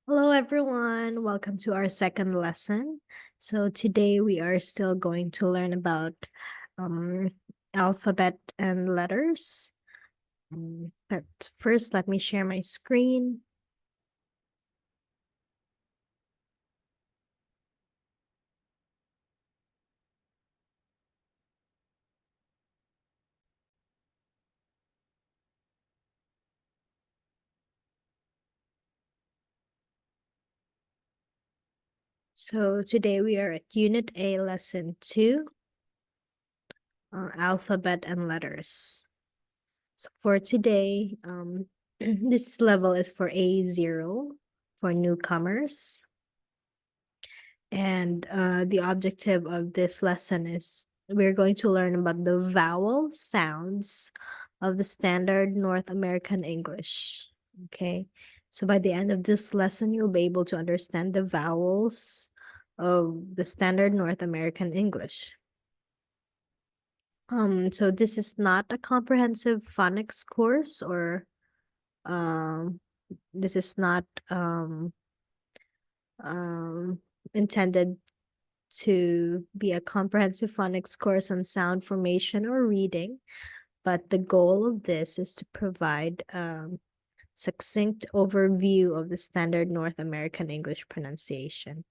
Hello, everyone. Welcome to our second lesson. So today we are still going to learn about um, alphabet and letters. But first, let me share my screen. So today we are at Unit A, Lesson 2, Alphabet and Letters. So for today, this level is for A0 for newcomers. And the objective of this lesson is we're going to learn about the vowel sounds of the standard North American English. Okay, so by the end of this lesson, you'll be able to understand the vowels of the standard North American English. So this is not a comprehensive phonics course, or this is not um intended to be a comprehensive phonics course on sound formation or reading, but the goal of this is to provide succinct overview of the standard North American English pronunciation.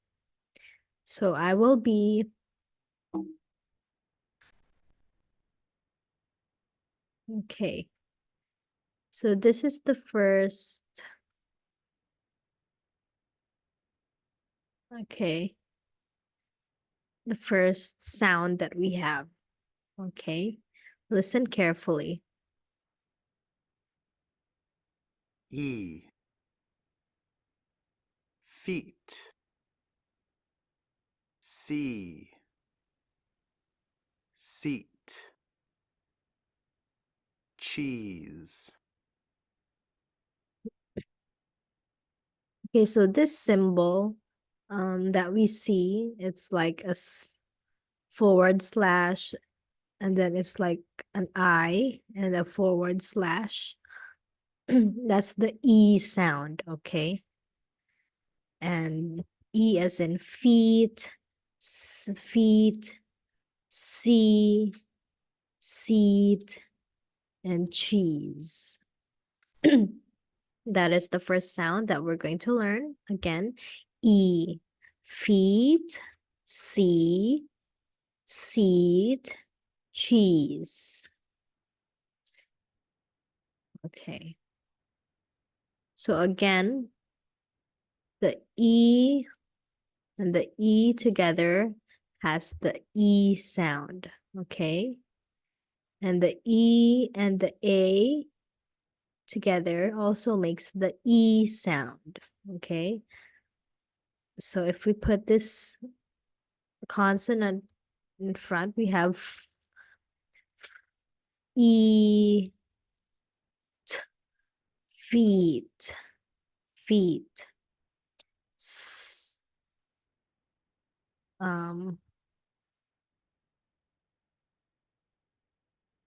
So I will be okay. So this is the first. Okay. The first sound that we have. Okay. Listen carefully. E. Feet. C. Seat. Cheese. Okay, so this symbol that we see, it's like a forward slash, and then it's like an I and a forward slash. That's the E sound, okay? And E as in feet, feet, C, seat, and cheese. That is the first sound that we're going to learn. Again, E, feet, C, seat, cheese. Okay. So again, the E and the E together has the E sound, okay? And the E and the A together also makes the E sound, okay? So if we put this consonant in front, we have E, t, feet, feet. S, um,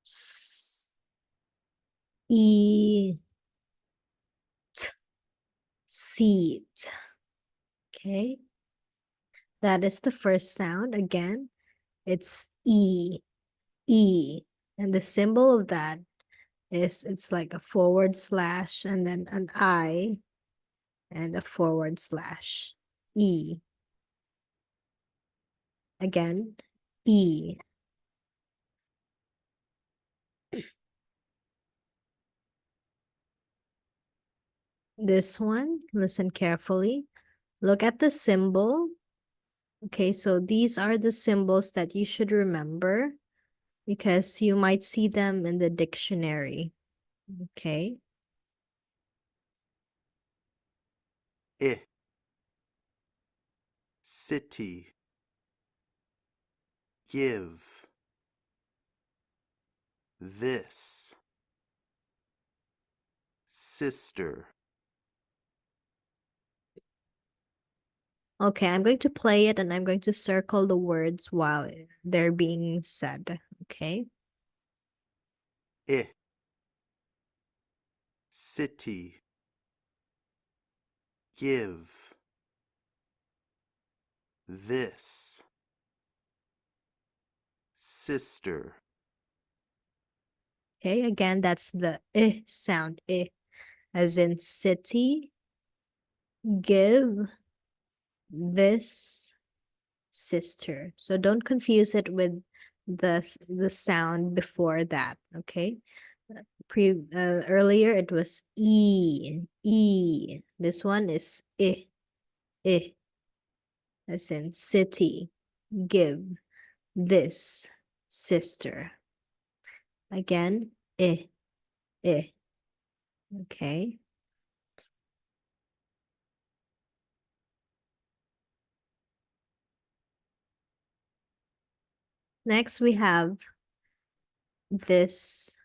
s, E, t, seat. Okay, that is the first sound. Again, it's E, E. And the symbol of that is it's like a forward slash and then an I and a forward slash. E. Again, E. This one, listen carefully. Look at the symbol. Okay, so these are the symbols that you should remember because you might see them in the dictionary. Okay. I. City. Give. This. Sister. Okay, I'm going to play it and I'm going to circle the words while they're being said. Okay. I. City. give, this, sister, Okay, again, that's the I sound, I, as in city, give, this, sister. So don't confuse it with the sound before that, okay? Earlier it was e. This one is I, as in city, give, this, sister. Again, I. Okay. Next we have this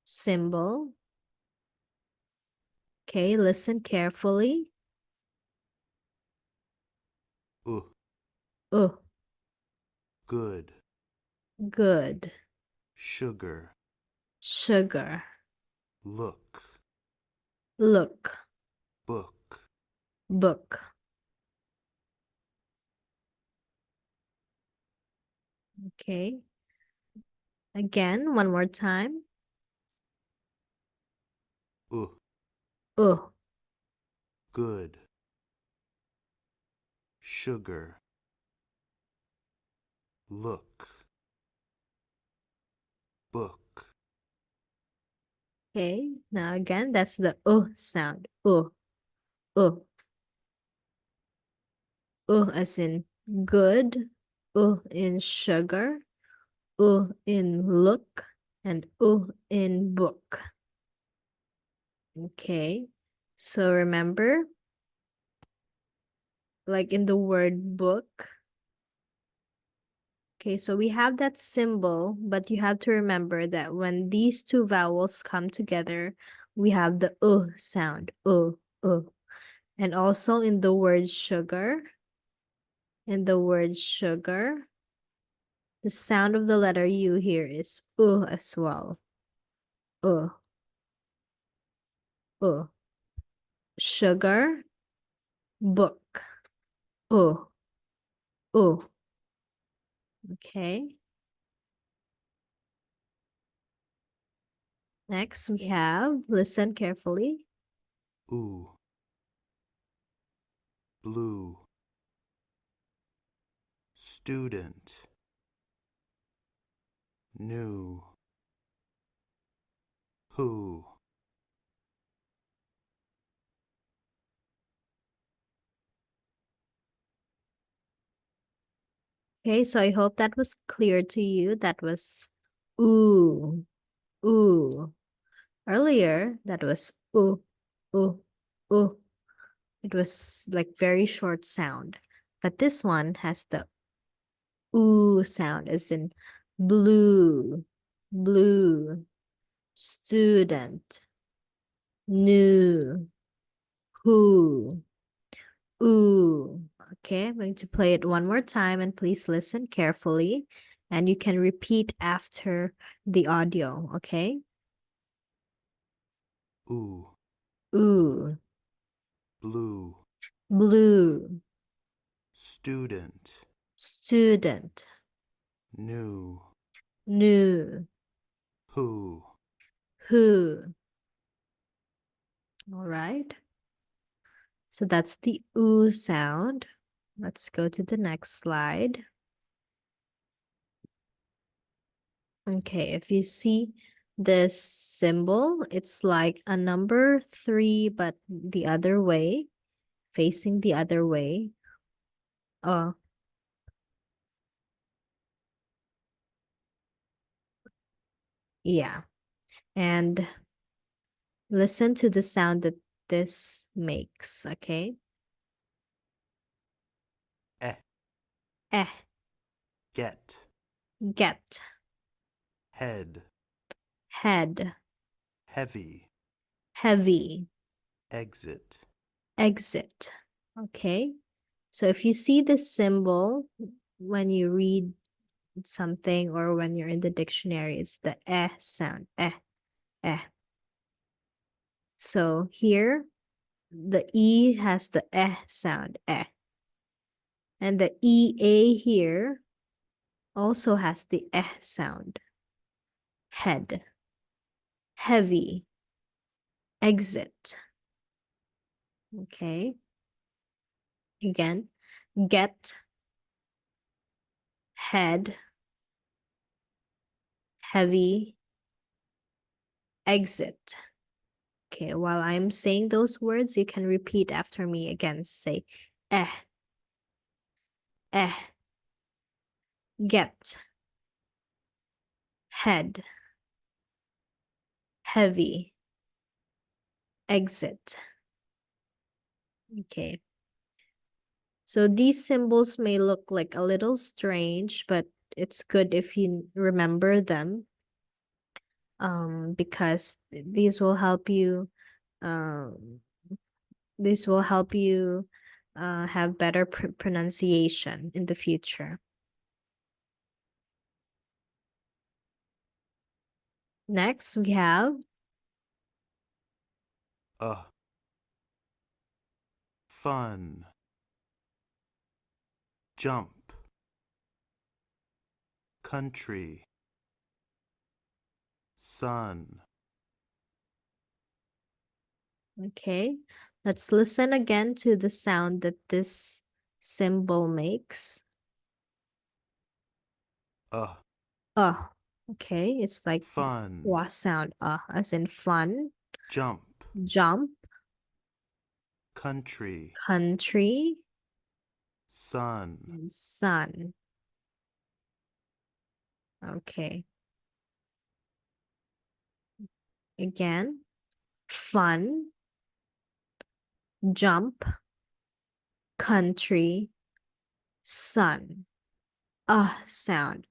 symbol. Okay, listen carefully. uh, Oh, good, good. sugar, Sugar. look, Look. book, Book. Okay. Again, one more time. uh, Oh, good, sugar, look, book, okay. Now again, that's the sound. As in good. In sugar. In look. And in book. Okay. So remember, like in the word book. Okay, so we have that symbol, but you have to remember that when these two vowels come together, we have the sound. And also in the word sugar, the sound of the letter U here is as well. Uh, uh. Sugar, book. Uh, uh. Okay. Next we have, listen carefully. ooh, blue, student, new, who, Okay, so I hope that was clear to you. That was ooh, ooh. Earlier, that was ooh, ooh. It was like very short sound. But this one has the ooh sound, as in blue, blue, student, new, who, ooh. Okay, I'm going to play it one more time and please listen carefully. And you can repeat after the audio, okay? ooh, Ooh, blue, blue, student, student, new, new, who, who. All right. So that's the oo sound. Let's go to the next slide. Okay, if you see this symbol, it's like a number 3, but the other way, facing the other way. Oh, yeah. And listen to the sound that this makes, okay? eh, Eh, get, get, head, head, heavy, heavy, exit, exit. Okay? So if you see this symbol when you read something or when you're in the dictionary, it's the sound. Eh. So here, the E has the eh sound, eh. And the EA here also has the eh sound. Head, heavy, exit. Okay. Again, get, head, heavy, exit. Okay, while I'm saying those words, you can repeat after me again. Say eh, eh, get, head, heavy, exit. Okay. So these symbols may look like a little strange, but it's good if you remember them, because um this will help you have better pronunciation in the future. Next, we have uh, fun, jump, country, sun, okay. Let's listen again to the sound that this symbol makes. uh, Okay, it's like fun, wa sound, as in fun, jump, jump, country, country, sun, and sun. Okay, again, fun, jump, country, sun. Sound,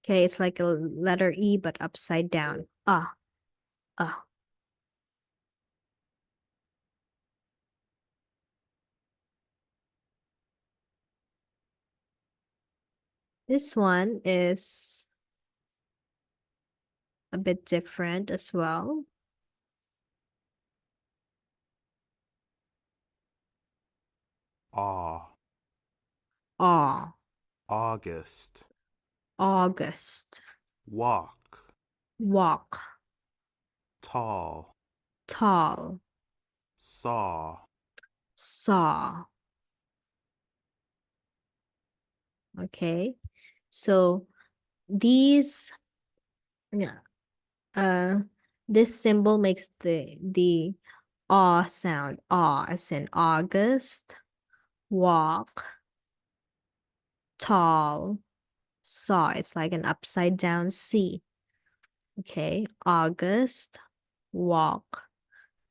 Okay, it's like a letter E but upside down. Uh. This one is a bit different as well. awe, Aw, August, August, walk, walk, tall, tall, saw, saw. Okay, so these, yeah, this symbol makes the aw sound. Aw, as in August, walk, tall, saw. It's like an upside down C. Okay, August, walk,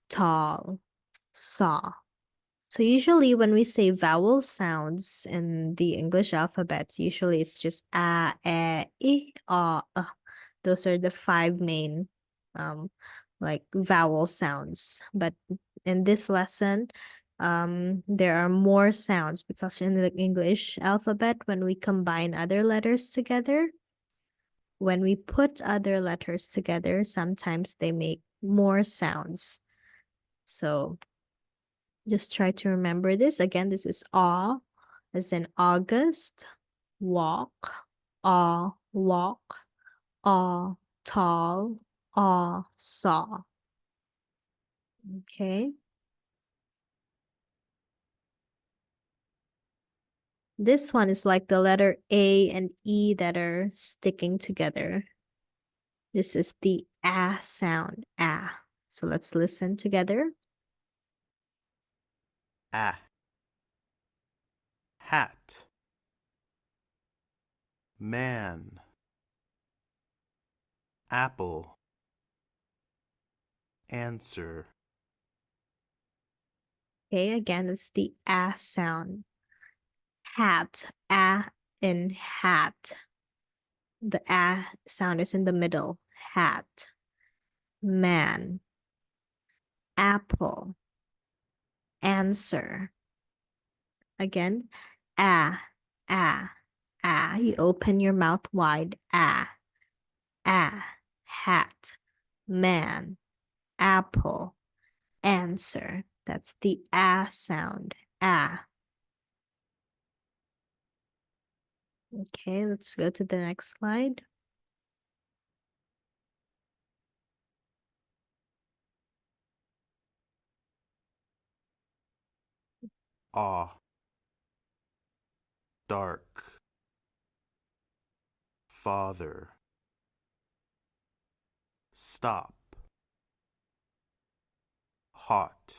tall, saw. So usually when we say vowel sounds in the English alphabet, usually it's just a, e, I, Those are the five main um like vowel sounds. But in this lesson, there are more sounds because in the English alphabet, when we combine other letters together, when we put other letters together, sometimes they make more sounds. So just try to remember this. Again, this is aw, as in August, walk, aw, walk, aw, tall, aw, saw. Okay. This one is like the letter A and E that are sticking together. This is the ah sound, ah. So let's listen together. ah, hat, man, apple, answer, Okay, again, it's the ah sound. Hat, ah in hat. The ah sound is in the middle. Hat, man, apple, answer. Again, ah, ah, ah. You open your mouth wide. Ah, ah, hat, man, apple, answer. That's the ah sound. Ah. Okay, let's go to the next slide. Ah. Dark. Father. Stop. Hot.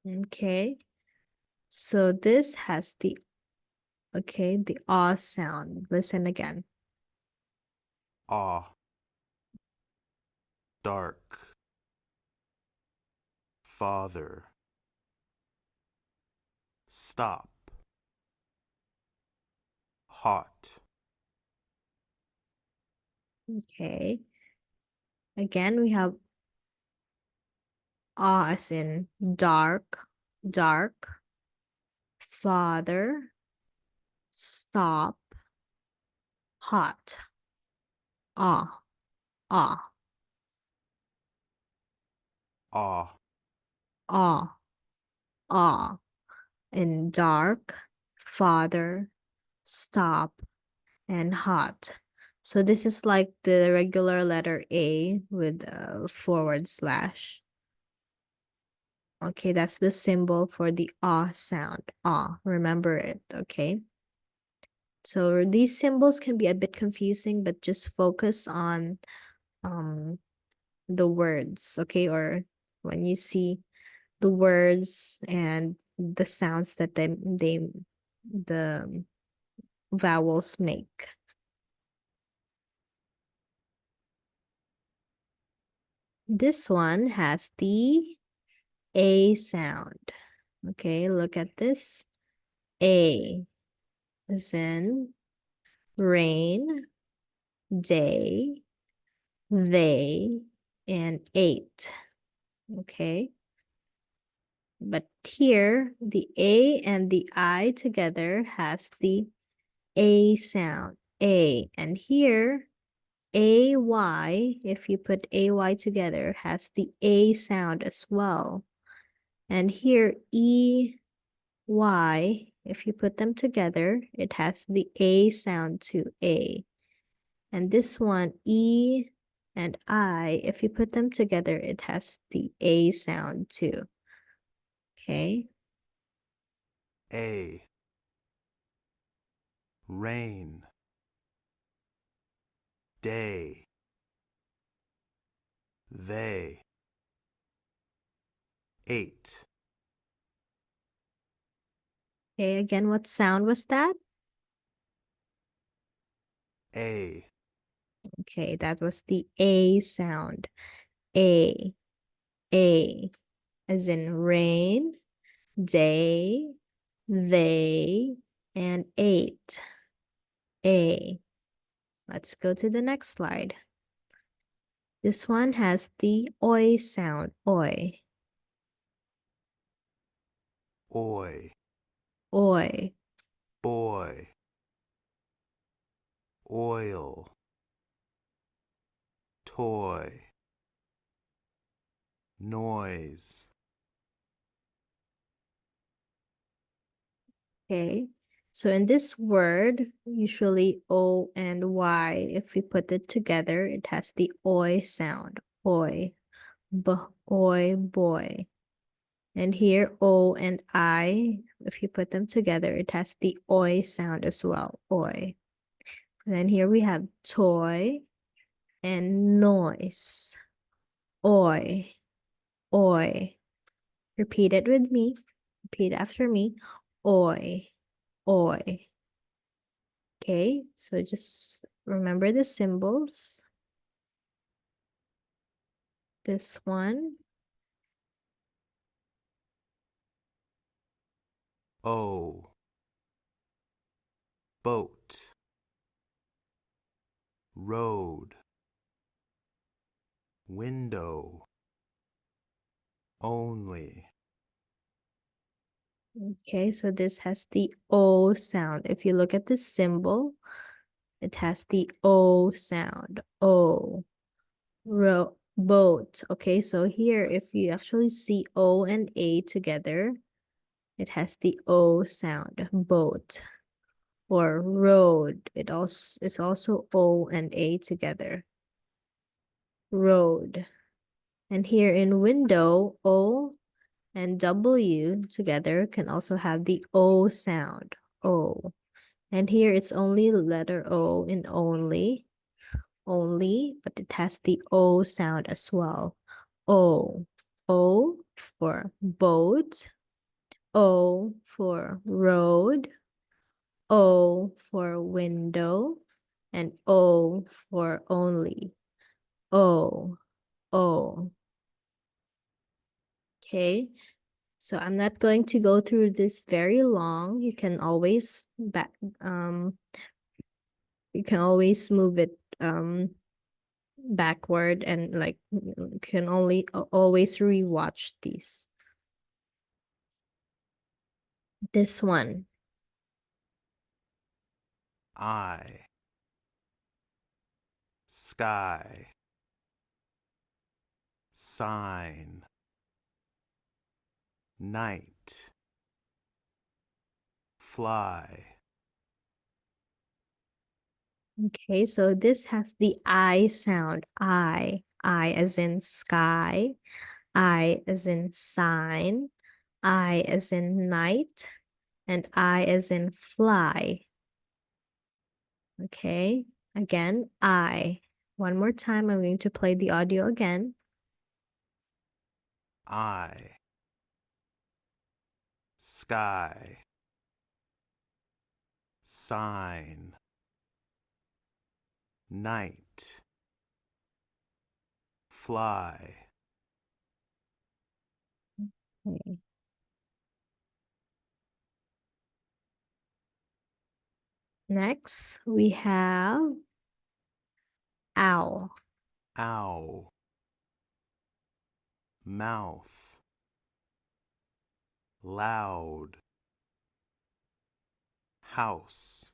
Okay. So this has the ah sound. Listen again. Ah. Dark. Father. Stop. Hot. Okay. Again, we have ah as in dark, dark, father, stop, hot. Ah, ah, Ah. ah, ah. In dark, father, stop, and hot. So this is like the regular letter A with a forward slash. Okay, that's the symbol for the ah sound. Ah, remember it, okay? So these symbols can be a bit confusing, but just focus on um the words, okay? Or when you see the words and the sounds that the vowels make. This one has the A sound. Okay, look at this. A is in rain, day, they, and ate. Okay. But here, the A and the I together has the A sound. A. And here, AY, if you put AY together, has the A sound as well. And here, EY, if you put them together, it has the A sound to A. And this one, E and I, if you put them together, it has the A sound too. Okay. A. Rain. Day. They. Ate. Okay, again, what sound was that? A. Okay, that was the A sound. A. A. As in rain, day, they, and ate. A. Let's go to the next slide. This one has the oi sound. Oi. Oi. Oi. Boy. Oil. Toy. Noise. Okay. So in this word, usually O and Y, if we put it together, it has the oi sound. Oi. Oi, boy. And here, O and I, if you put them together, it has the oi sound as well. Oi. And then here we have toy and noise. Oi. Oi. Repeat it with me. Repeat after me. Oi. Oi. Okay, so just remember the symbols. This one. O. Boat. Road. Window. Only. Okay, so this has the O sound. If you look at the symbol, it has the O sound. O. Boat. Okay, so here, if you actually see O and A together, it has the O sound. Boat. Or road. It's also O and A together. Road. And here in window, O and W together can also have the O sound. O. And here it's only letter O in only, but it has the O sound as well. O. O for boat. O for road. O for window. And O for only. O. O. Okay. So I'm not going to go through this very long. You can always move it backward, and like can only always rewatch these. This one. I. Sky. Sign. Night. Fly. Okay, so this has the I sound. I as in sky, I as in sign, I as in night, and I as in fly. Okay, again, I. One more time, I'm going to play the audio again. I. Sky. Sign. Night. Fly. Okay. Next, we have owl. Ow. Mouth. Loud. House.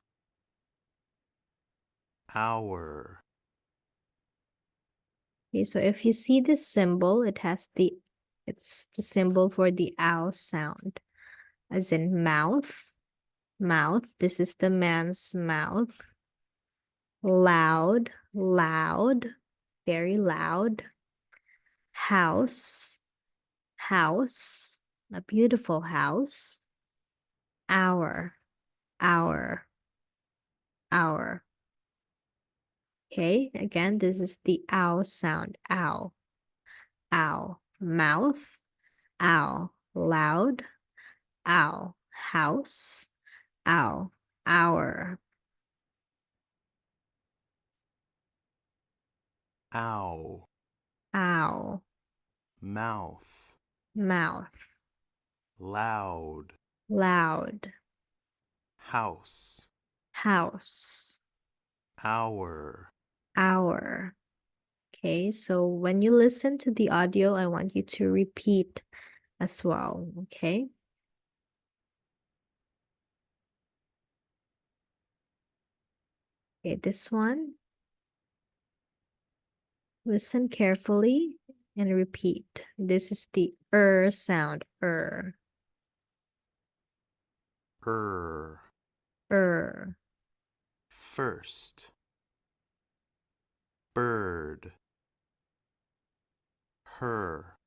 Hour. Okay, so if you see this symbol, it's the symbol for the owl sound, as in mouth, mouth. This is the man's mouth. Loud, loud, very loud. House, house, a beautiful house. Hour, hour, hour. Okay, again, this is the owl sound. Ow, ow. Mouth, ow. Loud, ow. House, ow. Hour. Ow. Ow. Mouth. Mouth. Loud. Loud. House. House. Hour. Hour. Okay, so when you listen to the audio, I want you to repeat as well, okay? Okay, this one. Listen carefully and repeat. This is the sound. Er. Er. First. Bird. Her.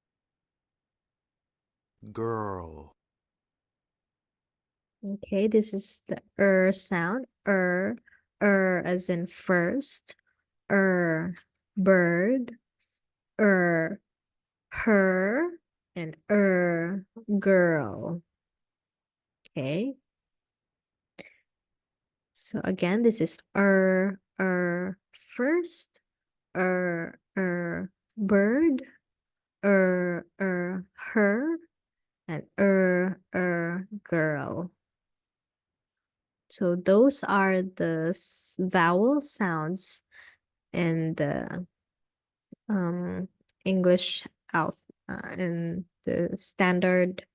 Girl. Okay, this is the sound. As in first. Bird. Er, her, and girl. Okay. So again, this is first, bird, her, and girl. So those are the vowel sounds in the um English in the standard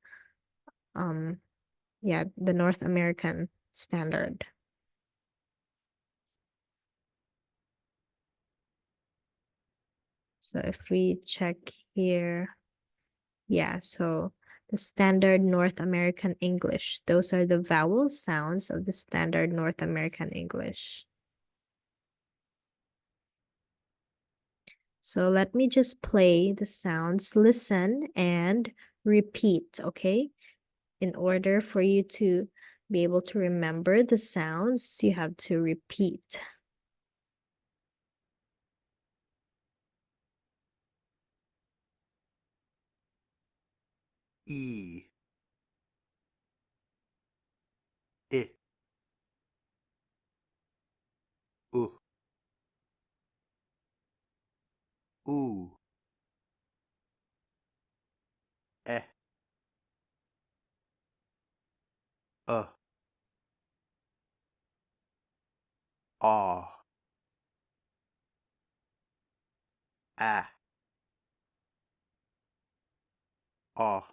yeah, the North American standard. So if we check here, yeah, so the standard North American English, those are the vowel sounds of the standard North American English. So let me just play the sounds, listen, and repeat, okay? In order for you to be able to remember the sounds, you have to repeat. E. I. U. U. E. Ah. Ah. Ah.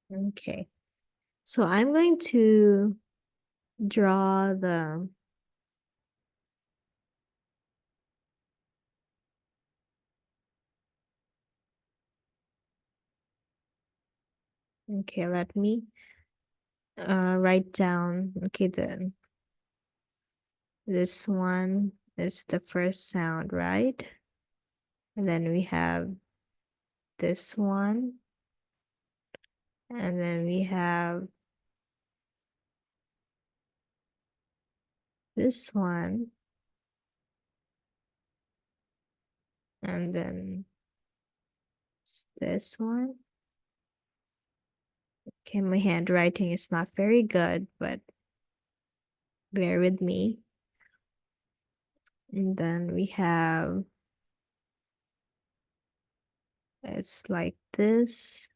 Okay. So I'm going to draw the okay, let me write down, okay, this one is the first sound, right? And then we have this one, and then we have this one, and then this one. Okay, my handwriting is not very good, but bear with me. And then we have, it's like this.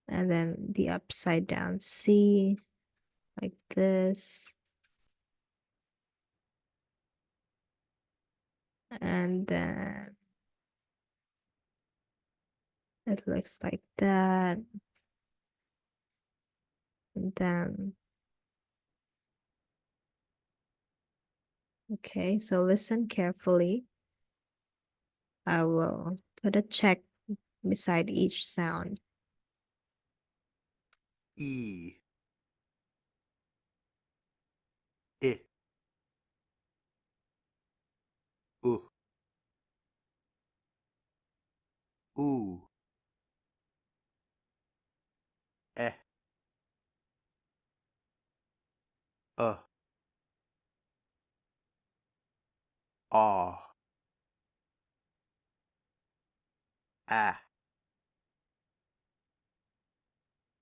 And then the upside down C, like this. And then it looks like that. And then, okay, so listen carefully. I will put a check beside each sound. E. I. U. U. E. Ah. Ah.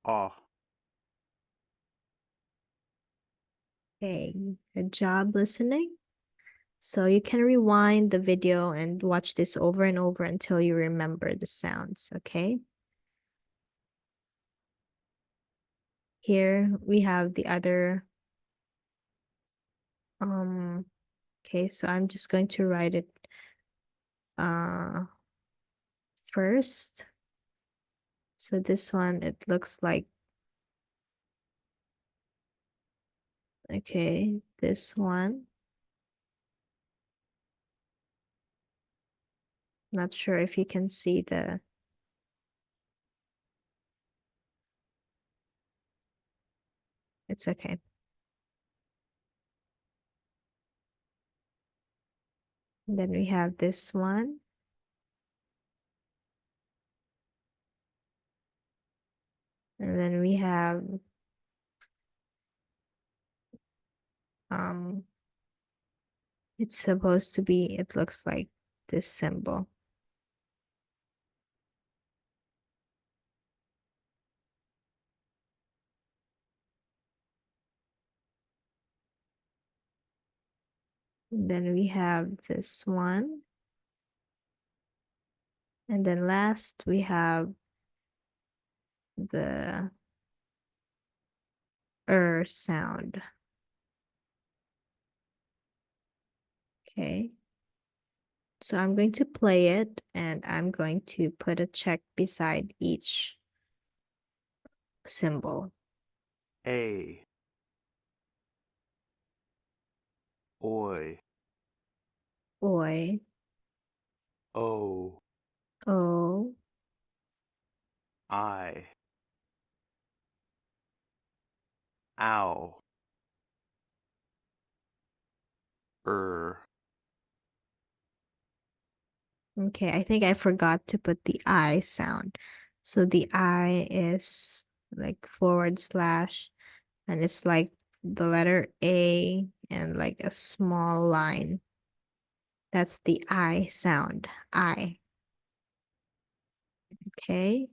Ah. Okay, good job listening. So you can rewind the video and watch this over and over until you remember the sounds, okay? Here we have the other, okay, so I'm just going to write it first. So this one, it looks like, okay, this one. Not sure if you can see it's okay. And then we have this one. And then we have um it's supposed to be, it looks like this symbol. And then we have this one. And then last we have the sound. Okay. So I'm going to play it and I'm going to put a check beside each symbol. A. oi, oi, o, o, I, ow, Okay, I think I forgot to put the I sound. So the I is like forward slash, and it's like the letter A and like a small line. That's the I sound. I. Okay.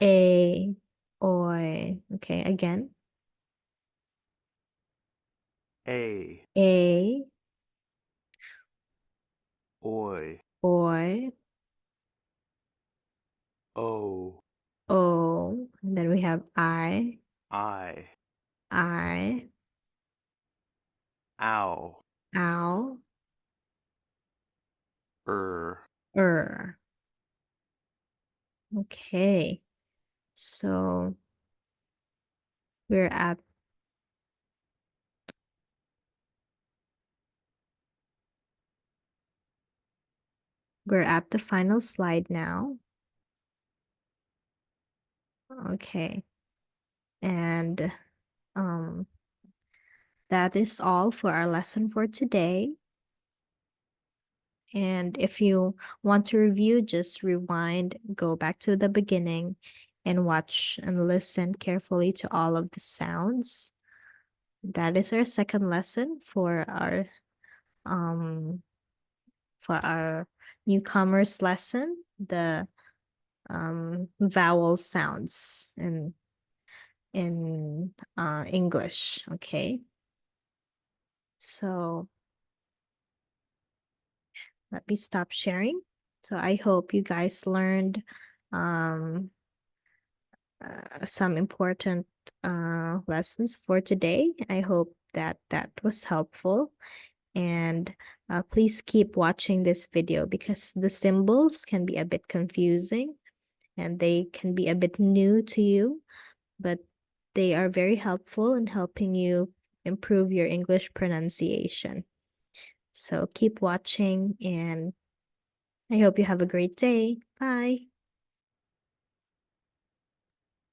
A, oi. Okay, again. a, A, oi, oi, o, o. And then we have I, I, ow, ow, er, er. Okay. So we're at we're at the final slide now. Okay. And um that is all for our lesson for today. And if you want to review, just rewind, go back to the beginning, and watch and listen carefully to all of the sounds. That is our second lesson um for our newcomers lesson, the vowel sounds in English. Okay. So let me stop sharing. So I hope you guys learned um some important lessons for today. I hope that that was helpful. And please keep watching this video because the symbols can be a bit confusing and they can be a bit new to you, but they are very helpful in helping you improve your English pronunciation. So keep watching and I hope you have a great day. Bye.